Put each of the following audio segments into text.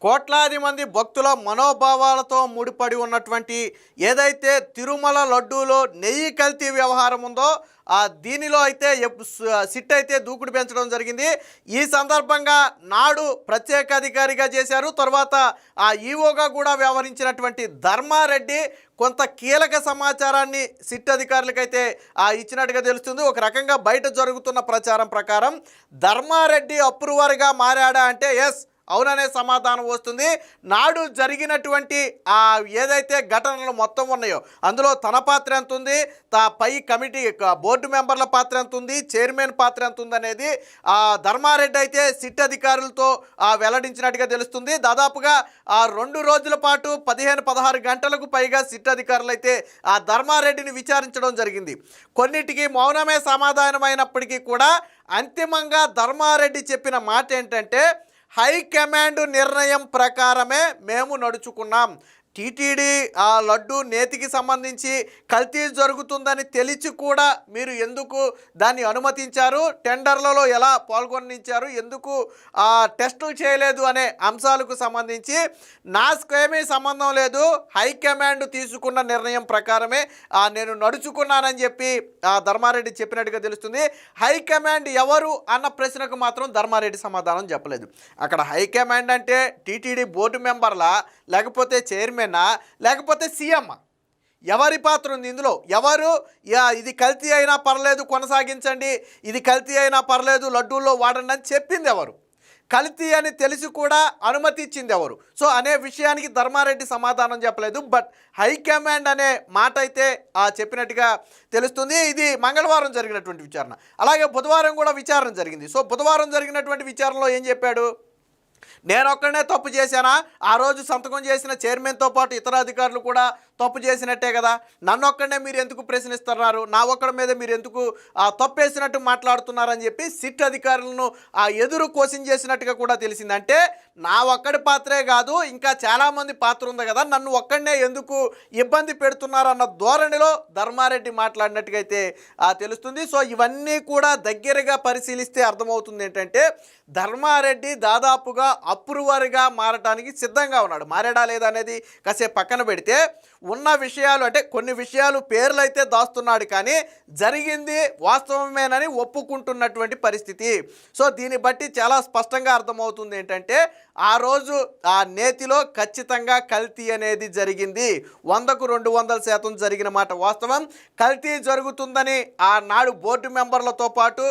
కోట్లాది మంది భక్తుల మనోభావాలతో ముడిపడి ఉన్నటువంటి ఏదైతే తిరుమల లడ్డూలో నెయ్యి కల్తీ వ్యవహారం ఉందో దీనిలో అయితే సిట్ అయితే దూకుడు పెంచడం జరిగింది. ఈ సందర్భంగా నాడు ప్రత్యేక అధికారిగా చేశారు. తర్వాత ఈవోగా కూడా వ్యవహరించినటువంటి ధర్మారెడ్డి కొంత కీలక సమాచారాన్ని సిట్ అధికారులకైతే ఇచ్చినట్టుగా తెలుస్తుంది. ఒక రకంగా బయట జరుగుతున్న ప్రచారం ప్రకారం ధర్మారెడ్డి అప్రూవర్గా మారాడా అంటే ఎస్, అవుననే సమాధానం వస్తుంది. నాడు జరిగినటువంటి ఏదైతే ఘటనలు మొత్తం ఉన్నాయో అందులో తన పాత్ర ఎంత ఉంది, పై కమిటీ బోర్డు మెంబర్ల పాత్ర ఎంత ఉంది, చైర్మన్ పాత్ర ఎంత ఉంది అనేది ధర్మారెడ్డి అయితే సిట్ అధికారులతో వెల్లడించినట్టుగా తెలుస్తుంది. దాదాపుగా 2 రోజుల పాటు 15-16 గంటలకు పైగా సిట్ అధికారులు అయితే ధర్మారెడ్డిని విచారించడం జరిగింది. కొన్నిటికి మౌనమే సమాధానమైనప్పటికీ కూడా అంతిమంగా ధర్మారెడ్డి చెప్పిన మాట ఏంటంటే, హైకమాండ్ నిర్ణయం ప్రకారమే మేము నడుచుకున్నాం. టీటీడీ లడ్డు నేతికి సంబంధించి కల్తీ జరుగుతుందని తెలిసి కూడా మీరు ఎందుకు దాన్ని అనుమతించారు, టెండర్లలో ఎలా పాల్గొనించారు, ఎందుకు టెస్టులు చేయలేదు అనే అంశాలకు సంబంధించి నాకేమీ సంబంధం లేదు, హైకమాండ్ తీసుకున్న నిర్ణయం ప్రకారమే నేను నడుచుకున్నానని చెప్పి ధర్మారెడ్డి చెప్పినట్టుగా తెలుస్తుంది. హైకమాండ్ ఎవరు అన్న ప్రశ్నకు మాత్రం ధర్మారెడ్డి సమాధానం చెప్పలేదు. అక్కడ హైకమాండ్ అంటే టీటీడీ బోర్డు మెంబర్లా, లేకపోతే చైర్మన్, లేకపోతే సీఎం, ఎవరి పాత్ర ఉంది ఇందులో? ఎవరు ఇది కల్తీ అయినా పర్లేదు కొనసాగించండి, ఇది కల్తీ అయినా పర్లేదు లడ్డూల్లో వాడండి అని చెప్పింది ఎవరు? కల్తీ అని తెలిసి కూడా అనుమతి ఇచ్చింది ఎవరు? సో అనే విషయానికి ధర్మారెడ్డి సమాధానం చెప్పలేదు. బట్ హైకమాండ్ అనే మాట అయితే చెప్పినట్టుగా తెలుస్తుంది. ఇది మంగళవారం జరిగినటువంటి విచారణ. అలాగే బుధవారం కూడా విచారణ జరిగింది. సో బుధవారం జరిగినటువంటి విచారణలో ఏం చెప్పాడు? నేను ఒక్కడనే తప్పు చేశానా? ఆ రోజు సంతకం చేసిన చైర్మన్తో పాటు ఇతర అధికారులు కూడా తప్పు చేసినట్టే కదా, నన్ను ఒక్కడనే మీరు ఎందుకు ప్రశ్నిస్తున్నారు, నా ఒక్కడి మీద మీరు ఎందుకు తప్పేసినట్టు మాట్లాడుతున్నారని చెప్పి సిట్ అధికారులను ఎదురు క్వశ్చన్ చేసినట్టుగా కూడా తెలిసింది. అంటే నా ఒక్కడి పాత్రే కాదు, ఇంకా చాలామంది పాత్ర ఉంది కదా, నన్ను ఒక్కడనే ఎందుకు ఇబ్బంది పెడుతున్నారన్న ధోరణిలో ధర్మారెడ్డి మాట్లాడినట్టుగా అయితే తెలుస్తుంది. సో ఇవన్నీ కూడా దగ్గరగా పరిశీలిస్తే అర్థమవుతుంది ఏంటంటే, ధర్మారెడ్డి దాదాపుగా అప్రూవర్గా మారటానికి సిద్ధంగా ఉన్నాడు. మారాడా లేదా అనేది కాసేపు పక్కన పెడితే, ఉన్న విషయాలు అంటే కొన్ని విషయాలు పేర్లు అయితే దాస్తున్నాడు, కానీ జరిగింది వాస్తవమేనని ఒప్పుకుంటున్నటువంటి పరిస్థితి. సో దీన్ని బట్టి చాలా స్పష్టంగా అర్థమవుతుంది ఏంటంటే, ఆ రోజు నేతిలో ఖచ్చితంగా కల్తీ అనేది జరిగింది. 100కు 200% జరిగిన మాట వాస్తవం. కల్తీ జరుగుతుందని నాడు బోర్డు మెంబర్లతో పాటు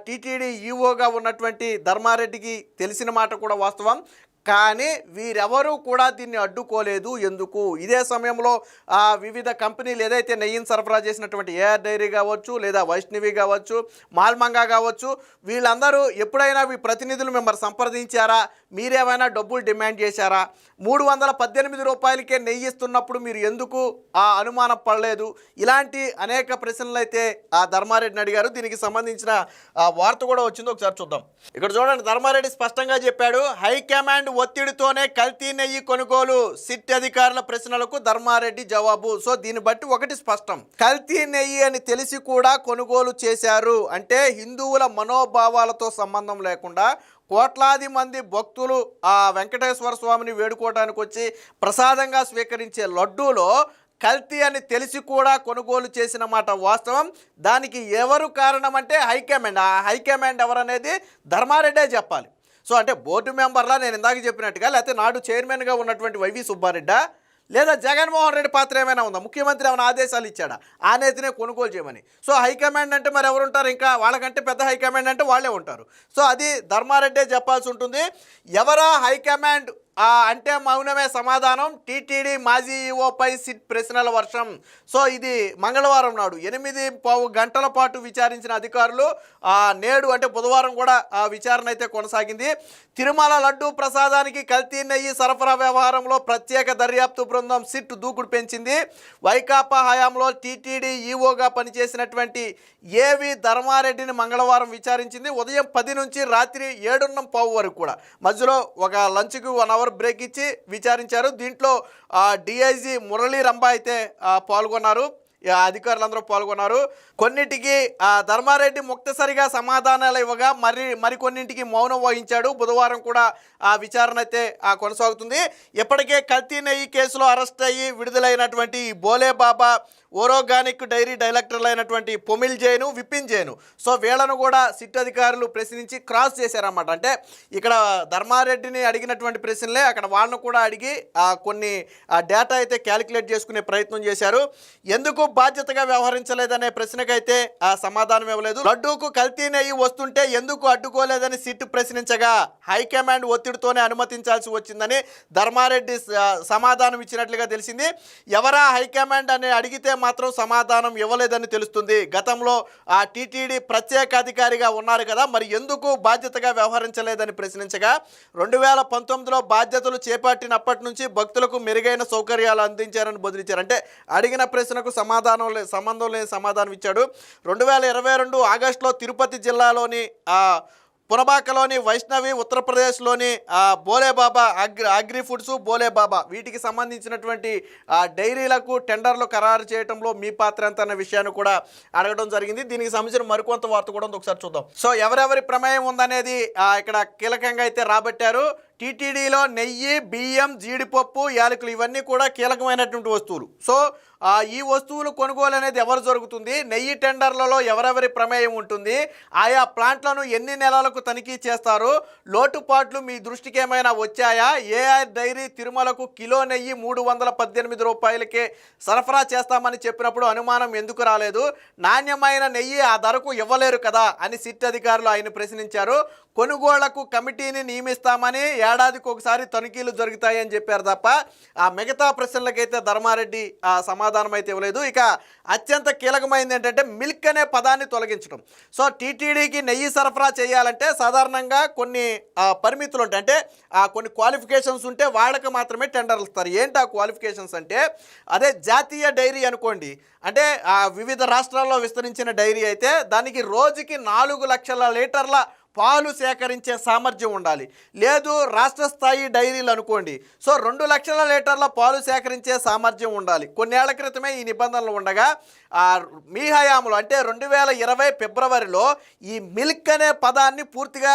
టీటీడీ ఈవోగా ఉన్నటువంటి ధర్మారెడ్డికి తెలిసిన మాట కూడా వాస్తవం. కానీ వీరెవరూ కూడా దీన్ని అడ్డుకోలేదు. ఎందుకు? ఇదే సమయంలో వివిధ కంపెనీలు ఏదైతే నెయ్యిని సరఫరా చేసినటువంటి ఏఆర్ డైరీ కావచ్చు, లేదా వైష్ణవి కావచ్చు, మాల్మంగా కావచ్చు, వీళ్ళందరూ ఎప్పుడైనా ప్రతినిధులు మిమ్మల్ని సంప్రదించారా? మీరేమైనా డబ్బులు డిమాండ్ చేశారా? 318 రూపాయలకే నెయ్యి ఇస్తున్నప్పుడు మీరు ఎందుకు అనుమానం పడలేదు? ఇలాంటి అనేక ప్రశ్నలు అయితే ధర్మారెడ్డిని అడిగారు. దీనికి సంబంధించిన వార్త కూడా వచ్చింది, ఒకసారి చూద్దాం. ఇక్కడ చూడండి, ధర్మారెడ్డి స్పష్టంగా చెప్పాడు, హైకమాండ్ ఒత్తిడితోనే కల్తీ నెయ్యి కొనుగోలు, సిట్ అధికారుల ప్రశ్నలకు ధర్మారెడ్డి జవాబు. సో దీన్ని బట్టి ఒకటి స్పష్టం, కల్తీ నెయ్యి అని తెలిసి కూడా కొనుగోలు చేశారు అంటే హిందువుల మనోభావాలతో సంబంధం లేకుండా కోట్లాది మంది భక్తులు వెంకటేశ్వర స్వామిని వేడుకోవడానికి వచ్చి ప్రసాదంగా స్వీకరించే లడ్డూలో కల్తీ అని తెలిసి కూడా కొనుగోలు చేసిన మాట వాస్తవం. దానికి ఎవరు కారణం అంటే హైకమాండ్. హైకమాండ్ ఎవరనేది ధర్మారెడ్డే చెప్పాలి. సో అంటే బోర్డు మెంబర్లా నేను ఇందాక చెప్పినట్టుగా, లేకపోతే నాడు చైర్మన్గా ఉన్నటువంటి వైవి సుబ్బారెడ్డా, లేదా జగన్మోహన్ రెడ్డి పాత్ర ఏమైనా ఉందా? ముఖ్యమంత్రి ఏమైనా ఆదేశాలు ఇచ్చాడా ఆ నేతినే కొనుగోలు చేయమని? సో హైకమాండ్ అంటే మరి ఎవరు ఉంటారు? ఇంకా వాళ్ళకంటే పెద్ద హైకమాండ్ అంటే వాళ్ళే ఉంటారు. సో అది ధర్మారెడ్డే చెప్పాల్సి ఉంటుంది. ఎవరా హైకమాండ్ అంటే మౌనమే సమాధానం. టీటీడీ మాజీ ఈఓపై సిట్ ప్రశ్నల వర్షం. సో ఇది మంగళవారం నాడు 8 గంటల పాటు విచారించిన అధికారులు నేడు అంటే బుధవారం కూడా విచారణ అయితే కొనసాగింది. తిరుమల లడ్డూ ప్రసాదానికి కల్తీ నెయ్యి సరఫరా వ్యవహారంలో ప్రత్యేక దర్యాప్తు బృందం సిట్ దూకుడు పెంచింది. వైకాపా హయాంలో టీటీడీ ఈఓగా పనిచేసినటువంటి ఏవి ధర్మారెడ్డిని మంగళవారం విచారించింది. ఉదయం 10 నుంచి రాత్రి 7:15 వరకు కూడా మధ్యలో ఒక లంచ్కి 1 అవర్ బ్రేక్ ఇచ్చి విచారించారు. దీంట్లో డిఐజీ మురళీ రంభా అయితే పాల్గొన్నారు. అధికారులందరూ పాల్గొన్నారు. కొన్నిటికి ధర్మారెడ్డి ముక్తసరిగా సమాధానాలు ఇవ్వగా మరికొన్నింటికి మౌనం వహించాడు. బుధవారం కూడా ఆ విచారణ అయితే కొనసాగుతుంది. ఇప్పటికే కల్తీ నెయ్యి కేసులో అరెస్ట్ అయ్యి విడుదలైనటువంటి బోలే బాబా, ఓరోగానిక్ డైరీ డైరెక్టర్లు అయినటువంటి పొమిల్ జైను, విపిన్ జైను, సో వీళ్ళను కూడా సిట్ అధికారులు ప్రశ్నించి క్రాస్ చేశారన్నమాట. అంటే ఇక్కడ ధర్మారెడ్డిని అడిగినటువంటి ప్రశ్నలే అక్కడ వాళ్ళను కూడా అడిగి కొన్ని డేటా అయితే క్యాలిక్యులేట్ చేసుకునే ప్రయత్నం చేశారు. ఎందుకు బాధ్యతగా వ్యవహరించలేదనే ప్రశ్నకైతే సమాధానం ఇవ్వలేదు. లడ్డూకు కల్తీ నెయ్యి వస్తుంటే ఎందుకు అడ్డుకోలేదని సిట్ ప్రశ్నించగా హైకమాండ్ ఒత్తిడితోనే అనుమతించాల్సి వచ్చిందని ధర్మారెడ్డి సమాధానం ఇచ్చినట్లుగా తెలిసింది. ఎవరా హైకమాండ్ అని అడిగితే మాత్రం సమాధానం ఇవ్వలేదని తెలుస్తుంది. గతంలో టీటీడీ ప్రత్యేక అధికారిగా ఉన్నారు కదా, మరి ఎందుకు బాధ్యతగా వ్యవహరించలేదని ప్రశ్నించగా 2019లో బాధ్యతలు చేపట్టినప్పటి నుంచి భక్తులకు మెరుగైన సౌకర్యాలు అందించారని బదిలించారు. అంటే అడిగిన ప్రశ్నకు సంబంధం లేని సమాధానం ఇచ్చాడు. 2022 ఆగస్టులో తిరుపతి జిల్లాలోని పునబాకలోని వైష్ణవి, ఉత్తరప్రదేశ్లోని బోలేబాబా అగ్రి ఫుడ్స్, బోలేబాబా వీటికి సంబంధించినటువంటి డైరీలకు టెండర్లు ఖరారు చేయడంలో మీ పాత్ర ఎంత అన్న విషయాన్ని కూడా అడగడం జరిగింది. దీనికి సంబంధించిన మరికొంత వార్త కూడా ఒకసారి చూద్దాం. సో ఎవరెవరి ప్రమేయం ఉందనేది ఇక్కడ కీలకంగా అయితే రాబట్టారు. టీటీడీలో నెయ్యి, బియ్యం, జీడిపప్పు, యాలకులు ఇవన్నీ కూడా కీలకమైనటువంటి వస్తువులు. సో ఈ వస్తువులు కొనుగోలు అనేది ఎవరు జరుగుతుంది, నెయ్యి టెండర్లలో ఎవరెవరి ప్రమేయం ఉంటుంది, ఆయా ప్లాంట్లను ఎన్ని నెలలకు తనిఖీ చేస్తారు, లోటుపాట్లు మీ దృష్టికి ఏమైనా వచ్చాయా, ఏఆర్ డైరీ తిరుమలకు కిలో నెయ్యి 318 రూపాయలకే సరఫరా చేస్తామని చెప్పినప్పుడు అనుమానం ఎందుకు రాలేదు, నాణ్యమైన నెయ్యి ఆ ధరకు ఇవ్వలేరు కదా అని సిట్ అధికారులు ఆయన ప్రశ్నించారు. కొనుగోళ్లకు కమిటీని నియమిస్తామని ఏడాదికి ఒకసారి తనిఖీలు జరుగుతాయని చెప్పారు తప్ప మిగతా ప్రశ్నలకైతే ధర్మారెడ్డి సమాధానం అయితే ఇవ్వలేదు. ఇక అత్యంత కీలకమైనది ఏంటంటే మిల్క్ అనే పదాన్ని తొలగించడం. సో టీటీడీకి నెయ్యి సరఫరా చేయాలంటే సాధారణంగా కొన్ని పరిమితులు ఉంటాయి. అంటే కొన్ని క్వాలిఫికేషన్స్ ఉంటే వాళ్ళకి మాత్రమే టెండర్లు ఇస్తారు. ఏంటి ఆ క్వాలిఫికేషన్స్ అంటే, అదే జాతీయ డైరీ అనుకోండి, అంటే వివిధ రాష్ట్రాల్లో విస్తరించిన డైరీ అయితే దానికి రోజుకి 4 లక్షల లీటర్ల పాలు సేకరించే సామర్థ్యం ఉండాలి. లేదు రాష్ట్ర స్థాయి డైరీలు అనుకోండి, సో 2 లక్షల లీటర్ల పాలు సేకరించే సామర్థ్యం ఉండాలి. కొన్నేళ్ల క్రితమే ఈ నిబంధనలు ఉండగా మీ హయాంలో అంటే 2020 ఫిబ్రవరిలో ఈ మిల్క్ అనే పదాన్ని పూర్తిగా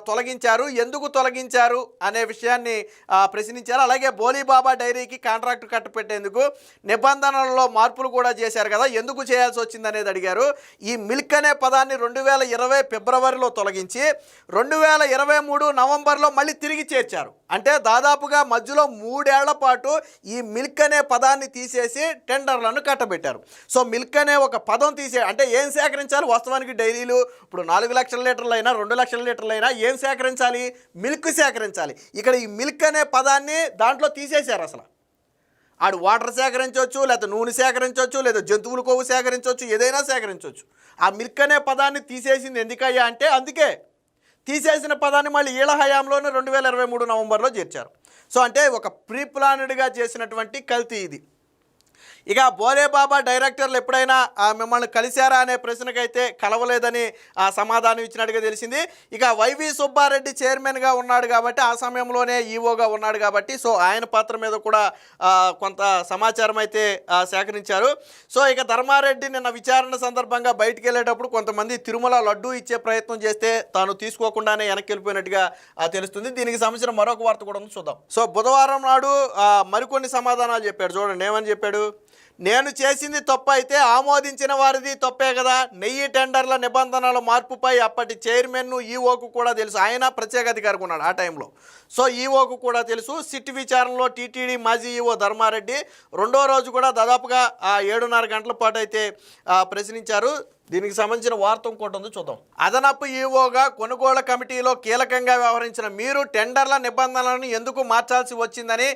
తొలగించారు. ఎందుకు తొలగించారు అనే విషయాన్ని ప్రశ్నించారు. అలాగే బోలీబాబా డైరీకి కాంట్రాక్ట్ కట్టపెట్టేందుకు నిబంధనలలో మార్పులు కూడా చేశారు కదా, ఎందుకు చేయాల్సి వచ్చింది అనేది అడిగారు. ఈ మిల్క్ అనే పదాన్ని 2020 ఫిబ్రవరిలో తొలగించి 2023 నవంబర్లో మళ్ళీ తిరిగి చేర్చారు. అంటే దాదాపుగా మధ్యలో 3 ఏళ్ల పాటు ఈ మిల్క్ అనే పదాన్ని తీసేసి టెండర్లను కట్టబెట్టారు. సో మిల్క్ అనే ఒక పదం అంటే ఏం సేకరించాలి వాస్తవానికి డైరీలు ఇప్పుడు 4 లక్షల లీటర్లు అయినా 2 లక్షల లీటర్లు అయినా ఏం సేకరించాలి, మిల్క్ సేకరించాలి. ఇక్కడ ఈ మిల్క్ అనే పదాన్ని దాంట్లో తీసేశారు. అసలు ఆడు వాటర్ సేకరించవచ్చు, లేదా నూనె సేకరించవచ్చు, లేదా జంతువుల కొవ్వు సేకరించవచ్చు, ఏదైనా సేకరించవచ్చు. ఆ మిల్క్ అనే పదాన్ని తీసేసింది ఎందుకయ్యా అంటే అందుకే తీసేసిన పదాన్ని మళ్ళీ ఈళ్ళ హయాంలోనే 2023 నవంబర్లో చేర్చారు. సో అంటే ఒక ప్రీ ప్లానెడ్గా చేసినటువంటి కల్తీ ఇది. ఇక బోలేబాబా డైరెక్టర్లు ఎప్పుడైనా మిమ్మల్ని కలిశారా అనే ప్రశ్నకైతే కలవలేదని సమాధానం ఇచ్చినట్టుగా తెలిసింది. ఇక వైవి సుబ్బారెడ్డి చైర్మన్గా ఉన్నాడు కాబట్టి ఆ సమయంలోనే ఈఓగా ఉన్నాడు కాబట్టి సో ఆయన పాత్ర మీద కూడా కొంత సమాచారం అయితే సేకరించారు. సో ఇక ధర్మారెడ్డి నిన్న విచారణ సందర్భంగా బయటికి వెళ్ళేటప్పుడు కొంతమంది తిరుమల లడ్డూ ఇచ్చే ప్రయత్నం చేస్తే తాను తీసుకోకుండానే వెనక్కి వెళ్ళిపోయినట్టుగా తెలుస్తుంది. దీనికి సంబంధించిన మరొక వార్త కూడా చూద్దాం. సో బుధవారం నాడు మరికొన్ని సమాధానాలు చెప్పాడు. చూడండి ఏమని చెప్పాడు. నేను చేసింది తప్పు అయితే ఆమోదించిన వారిది తప్పే కదా. నెయ్యి టెండర్ల నిబంధనల మార్పుపై అప్పటి చైర్మన్ను ఈఓకు కూడా తెలుసు. ఆయన ప్రత్యేక అధికారికి ఉన్నాడు ఆ టైంలో. సో ఈఓకు కూడా తెలుసు. సిట్ విచారణలో టీటీడీ మాజీ ఈఓ ధర్మారెడ్డి రెండో రోజు కూడా దాదాపుగా 7:30 గంటల పాటు అయితే ప్రశ్నించారు. దీనికి సంబంధించిన వార్త ఇంకోటి ఉంది చూద్దాం. అదనపు ఈఓగా కొనుగోళ్ల కమిటీలో కీలకంగా వ్యవహరించిన మీరు టెండర్ల నిబంధనలను ఎందుకు మార్చాల్సి వచ్చిందని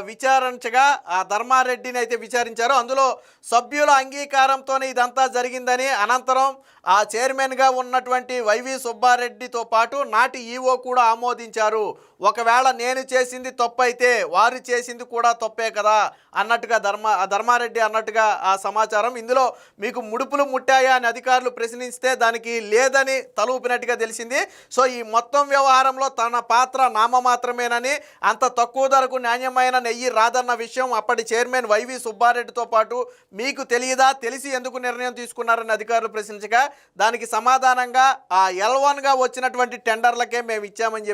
విచారించగా ధర్మారెడ్డిని అయితే విచారించారు. అందులో సభ్యుల అంగీకారంతోనే ఇదంతా జరిగిందని, అనంతరం ఆ చైర్మన్గా ఉన్నటువంటి వైవి సుబ్బారెడ్డితో పాటు నాటి ఈఓ కూడా ఆమోదించారు. ఒకవేళ నేను చేసింది తప్పు అయితే వారు చేసింది కూడా తప్పే కదా అన్నట్టుగా ధర్మారెడ్డి అన్నట్టుగా ఆ సమాచారం. ఇందులో మీకు ముడుపులు ముట్టాయా అని అధికారులు ప్రశ్నిస్తే దానికి లేదని తలూపినట్టుగా తెలిసింది. సో ఈ మొత్తం వ్యవహారంలో తన పాత్ర నామమాత్రమేనని, అంత తక్కువ ధరకు నాణ్యమైన నెయ్యి రాదన్న విషయం అప్పటి చైర్మన్ వైవి సుబ్బారెడ్డితో పాటు మీకు తెలియదా, తెలిసి ఎందుకు నిర్ణయం తీసుకున్నారని అధికారులు ప్రశ్నించగా దానికి సమాధానంగా ఆ L1గా వచ్చినటువంటి టెండర్లకే మేము ఇచ్చామని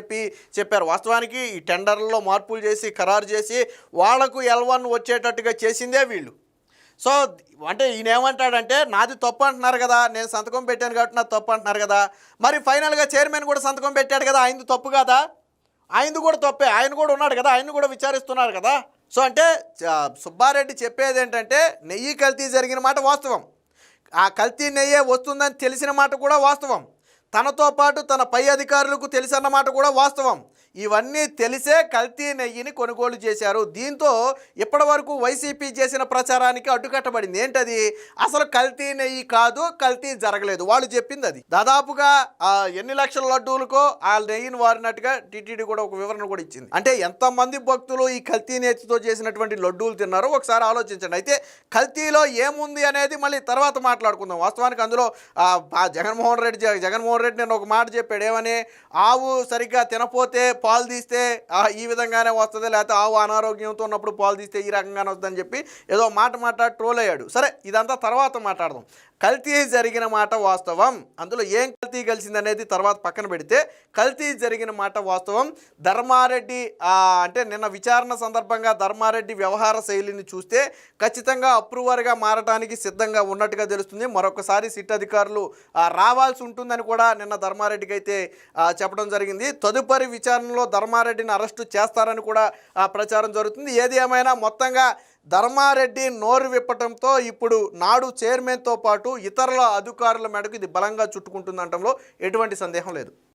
చెప్పారు. వాస్తవానికి ఈ టెండర్లలో మార్పులు చేసి ఖరారు చేసి వాళ్లకు L1 వచ్చేటట్టుగా చేసిందే వీళ్ళు. సో అంటే ఈయన ఏమంటాడంటే నాది తప్పు అంటున్నారు కదా, నేను సంతకం పెట్టాను కాబట్టి నాది తప్పు అంటున్నారు కదా, మరి ఫైనల్గా చైర్మన్ కూడా సంతకం పెట్టాడు కదా, ఆయనది తప్పు కదా, ఆయనది కూడా తప్పే, ఆయన కూడా ఉన్నాడు కదా, ఆయన కూడా విచారిస్తున్నారు కదా. సో అంటే సుబ్బారెడ్డి చెప్పేది ఏంటంటే నెయ్యి కల్తీ జరిగిన మాట వాస్తవం, ఆ కల్తీ నెయ్యే వస్తుందని తెలిసిన మాట కూడా వాస్తవం, తనతో పాటు తన పై అధికారులకు తెలిసన్న మాట కూడా వాస్తవం. ఇవన్నీ తెలిసే కల్తీ నెయ్యిని కొనుగోలు చేశారు. దీంతో ఇప్పటి వరకు వైసీపీ చేసిన ప్రచారానికి అడ్డుకట్టబడింది. ఏంటది? అసలు కల్తీ నెయ్యి కాదు, కల్తీ జరగలేదు, వాళ్ళు చెప్పింది అది. దాదాపుగా ఎన్ని లక్షల లడ్డూలకో ఆ నెయ్యిని వారినట్టుగా టీటీడీ కూడా ఒక వివరణ కూడా ఇచ్చింది. అంటే ఎంతమంది భక్తులు ఈ కల్తీ నెయ్యితో చేసినటువంటి లడ్డూలు తిన్నారో ఒకసారి ఆలోచించండి. అయితే కల్తీలో ఏముంది అనేది మళ్ళీ తర్వాత మాట్లాడుకుందాం. వాస్తవానికి అందులో జగన్మోహన్ రెడ్డి నేను ఒక మాట చెప్పాడు, ఏమని, ఆవు సరిగ్గా తినపోతే పాలు తీస్తే ఈ విధంగానే వస్తుంది, లేకపోతే ఆవు అనారోగ్యంతో ఉన్నప్పుడు పాలు తీస్తే ఈ రకంగానే వస్తుందని చెప్పి ఏదో మాట్లాడి ట్రోల్ అయ్యాడు. సరే, ఇదంతా తర్వాత మాట్లాడదాం. కల్తీ జరిగిన మాట వాస్తవం, అందులో ఏం కల్తీ కలిసింది అనేది తర్వాత పక్కన పెడితే కల్తీ జరిగిన మాట వాస్తవం. ధర్మారెడ్డి అంటే నిన్న విచారణ సందర్భంగా ధర్మారెడ్డి వ్యవహార శైలిని చూస్తే ఖచ్చితంగా అప్రూవర్గా మారటానికి సిద్ధంగా ఉన్నట్టుగా తెలుస్తుంది. మరొకసారి సిట్ అధికారులు రావాల్సి ఉంటుందని కూడా నిన్న ధర్మారెడ్డికి అయితే చెప్పడం జరిగింది. తదుపరి విచారణలో ధర్మారెడ్డిని అరెస్టు చేస్తారని కూడా ప్రచారం జరుగుతుంది. ఏది ఏమైనా మొత్తంగా ధర్మారెడ్డి నోరు విప్పటంతో ఇప్పుడు నాడు చైర్మన్తో పాటు ఇతరుల అధికారుల మెడకు ఇది బలంగా చుట్టుకుంటుందనటంలో ఎటువంటి సందేహం లేదు.